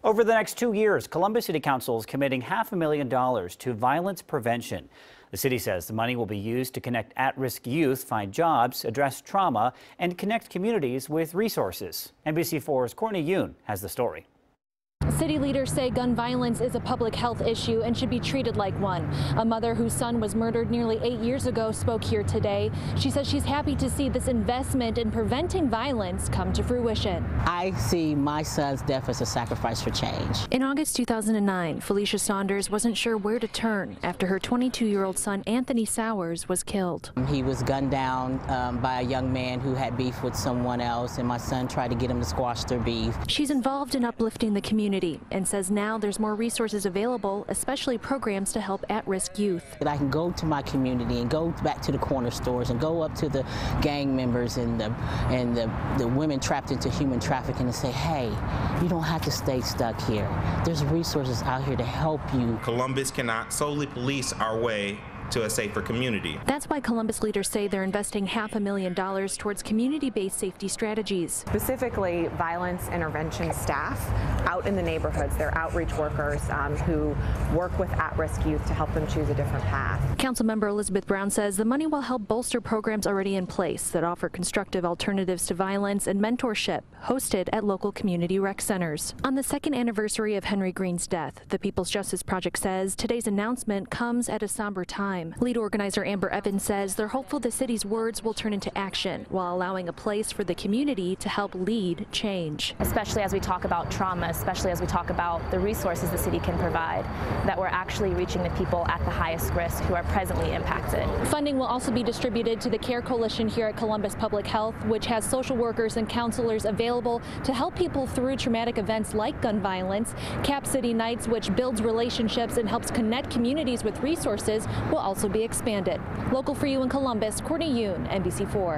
Over the next 2 years, Columbus City Council is committing $500,000 to violence prevention. The city says the money will be used to connect at-risk youth, find jobs, address trauma, and connect communities with resources. NBC4's Courtney Yoon has the story. City leaders say gun violence is a public health issue and should be treated like one. A mother whose son was murdered nearly 8 years ago spoke here today. She says she's happy to see this investment in preventing violence come to fruition. I see my son's death as a sacrifice for change. In August 2009, Felicia Saunders wasn't sure where to turn after her 22-year-old son Anthony Sowers was killed. He was gunned down by a young man who had beef with someone else, and my son tried to get him to squash their beef. She's involved in uplifting the community and says now there's more resources available, especially programs to help at-risk youth. I can go to my community and go back to the corner stores and go up to the gang members and the women trapped into human trafficking and say, hey, you don't have to stay stuck here. There's resources out here to help you. Columbus cannot solely police our way to a safer community. That's why Columbus leaders say they're investing $500,000 towards community-based safety strategies. Specifically, violence intervention staff out in the neighborhoods. They're outreach workers who work with at-risk youth to help them choose a different path. Councilmember Elizabeth Brown says the money will help bolster programs already in place that offer constructive alternatives to violence and mentorship hosted at local community rec centers. On the second anniversary of Henry Green's death, the People's Justice Project says today's announcement comes at a somber time. Lead organizer Amber Evans says they're hopeful the city's words will turn into action while allowing a place for the community to help lead change. Especially as we talk about trauma, especially as we talk about the resources the city can provide, that we're actually reaching the people at the highest risk who are presently impacted. Funding will also be distributed to the CARE Coalition here at Columbus Public Health, which has social workers and counselors available to help people through traumatic events like gun violence. Cap City Nights, which builds relationships and helps connect communities with resources, will also be expanded. Local for you in Columbus, Courtney Yoon, NBC4.